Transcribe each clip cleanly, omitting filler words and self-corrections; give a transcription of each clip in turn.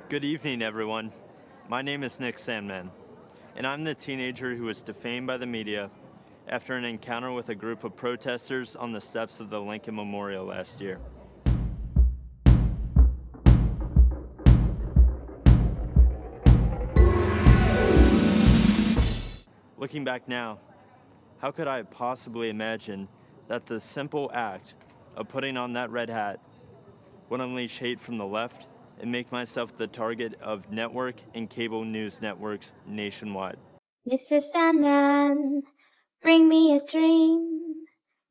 Good evening, everyone. My name is Nick Sandmann, and I'm the teenager who was defamed by the media after an encounter with a group of protesters on the steps of the Lincoln Memorial last year. Looking back now, how could I have possibly imagined that the simple act of putting on that red hat would unleash hate from the left and make myself the target of network and cable news networks nationwide? Mr. Sandman, bring me a dream.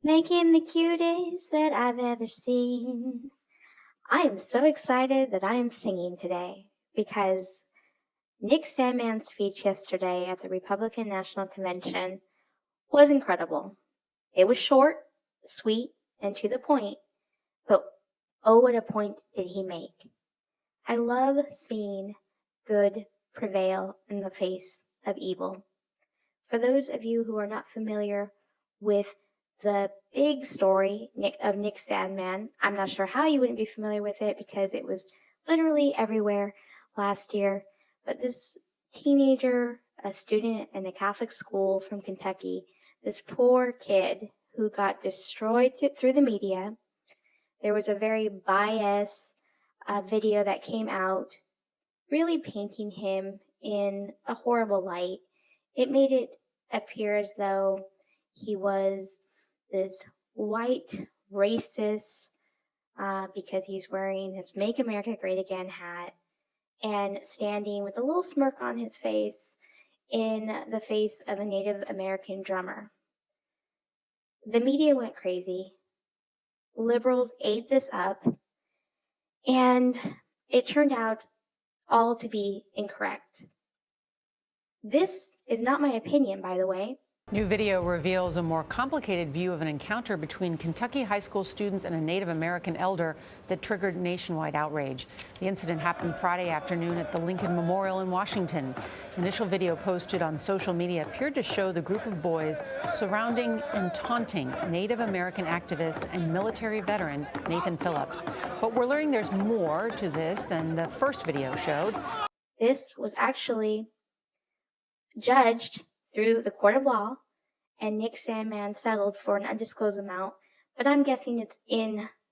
Make him the cutest that I've ever seen. I am so excited that I am singing today because Nick Sandmann's speech yesterday at the Republican National Convention was incredible. It was short, sweet, and to the point, but oh, what a point did he make. I love seeing good prevail in the face of evil. For those of you who are not familiar with the big story of Nick Sandmann, I'm not sure how you wouldn't be familiar with it because it was literally everywhere last year. But this teenager, a student in a Catholic school from Kentucky, this poor kid who got destroyed through the media. There was a very biased video that came out really painting him in a horrible light. It made it appear as though he was this white racist because he's wearing his Make America Great Again hat and standing with a little smirk on his face in the face of a Native American drummer. The media went crazy. Liberals ate this up, and it turned out all to be incorrect. This is not my opinion, by the way. New video reveals a more complicated view of an encounter between Kentucky high school students and a Native American elder that triggered nationwide outrage. The incident happened Friday afternoon at the Lincoln Memorial in Washington. Initial video posted on social media appeared to show the group of boys surrounding and taunting Native American activist and military veteran Nathan Phillips. But we're learning there's more to this than the first video showed. This was actually judged through the court of law, and Nick Sandmann settled for an undisclosed amount, but I'm guessing it's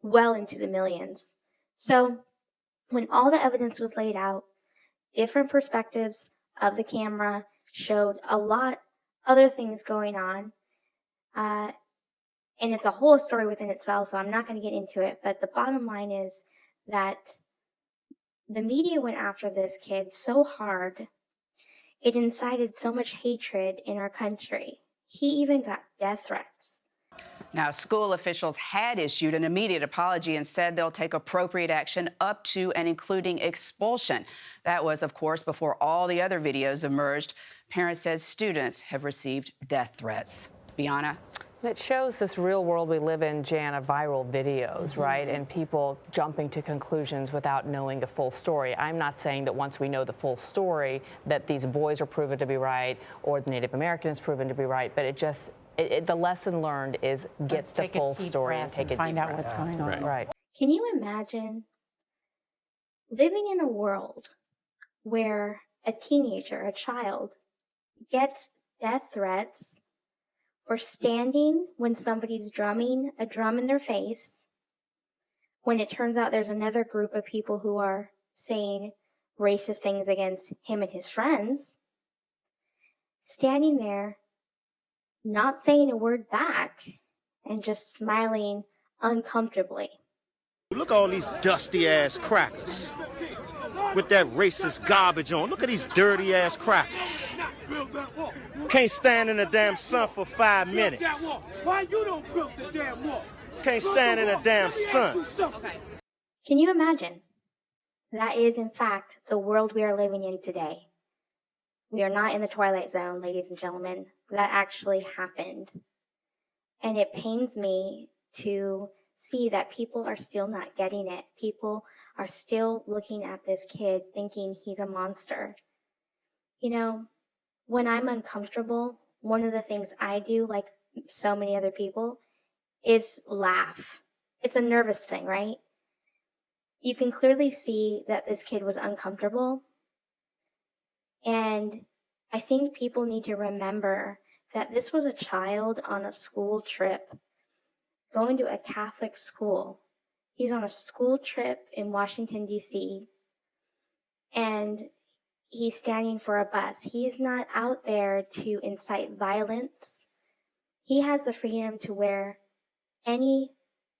well into the millions. So when all the evidence was laid out, different perspectives of the camera showed a lot other things going on, and it's a whole story within itself, so I'm not going to get into it, but the bottom line is that the media went after this kid so hard. It incited so much hatred in our country. He even got death threats. Now, school officials had issued an immediate apology and said they'll take appropriate action up to and including expulsion. That was, of course, before all the other videos emerged. Parents said students have received death threats. Bianna? It shows this real world we live in, Jan, of viral videos, right? And people jumping to conclusions without knowing the full story. I'm not saying that once we know the full story that these boys are proven to be right or the Native American is proven to be right, but the lesson learned is get the full story and take a deep breath. Find out what's going on. Right. Can you imagine living in a world where a teenager, a child, gets death threats for standing when somebody's drumming a drum in their face, when it turns out there's another group of people who are saying racist things against him and his friends, standing there, not saying a word back, and just smiling uncomfortably? Look at all these dusty-ass crackers with that racist garbage on. Look at these dirty-ass crackers. Can't stand in the damn sun for 5 minutes. Why you don't build the damn wall? Can't stand in the damn sun. Can you imagine? That is, in fact, the world we are living in today. We are not in the Twilight Zone, ladies and gentlemen. That actually happened. And it pains me to see that people are still not getting it. People are still looking at this kid thinking he's a monster. You know, when I'm uncomfortable, one of the things I do, like so many other people, is laugh. It's a nervous thing, right? you can clearly see that this kid was uncomfortable. And I think people need to remember that this was a child on a school trip, going to a Catholic school. He's on a school trip in Washington, D.C., and he's standing for a bus. He's not out there to incite violence. He has the freedom to wear any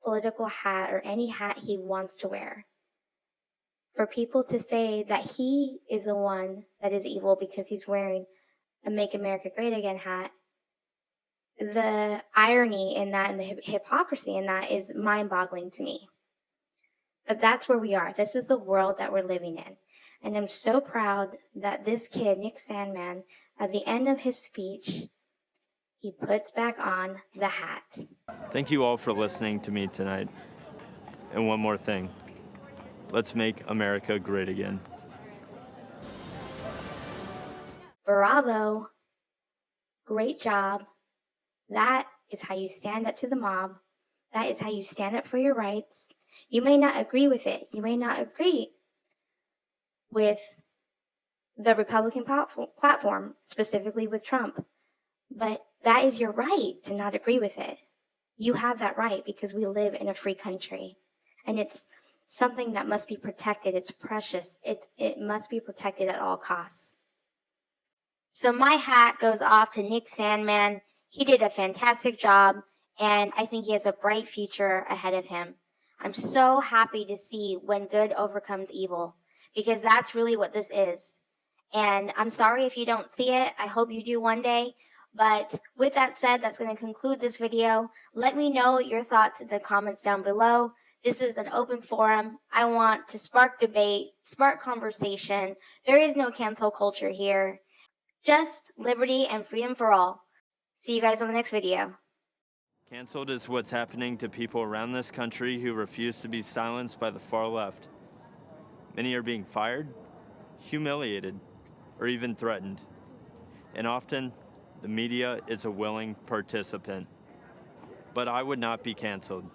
political hat or any hat he wants to wear. For people to say that he is the one that is evil because he's wearing a Make America Great Again hat, the irony in that and the hypocrisy in that is mind-boggling to me. But that's where we are. This is the world that we're living in. And I'm so proud that this kid, Nick Sandmann, at the end of his speech, he puts back on the hat. Thank you all for listening to me tonight. And one more thing. Let's make America great again. Bravo. Great job. That is how you stand up to the mob. That is how you stand up for your rights. You may not agree with it. You may not agree with the Republican platform, specifically with Trump. But that is your right to not agree with it. You have that right because we live in a free country. And it's something that must be protected. It's precious. It must be protected at all costs. So my hat goes off to Nick Sandmann. He did a fantastic job, and I think he has a bright future ahead of him. I'm so happy to see when good overcomes evil, because that's really what this is. And I'm sorry if you don't see it. I hope you do one day. But with that said, that's going to conclude this video. Let me know your thoughts in the comments down below. This is an open forum. I want to spark debate, spark conversation. There is no cancel culture here. Just liberty and freedom for all. See you guys on the next video. Canceled is what's happening to people around this country who refuse to be silenced by the far left. Many are being fired, humiliated, or even threatened. And often, the media is a willing participant. But I would not be canceled.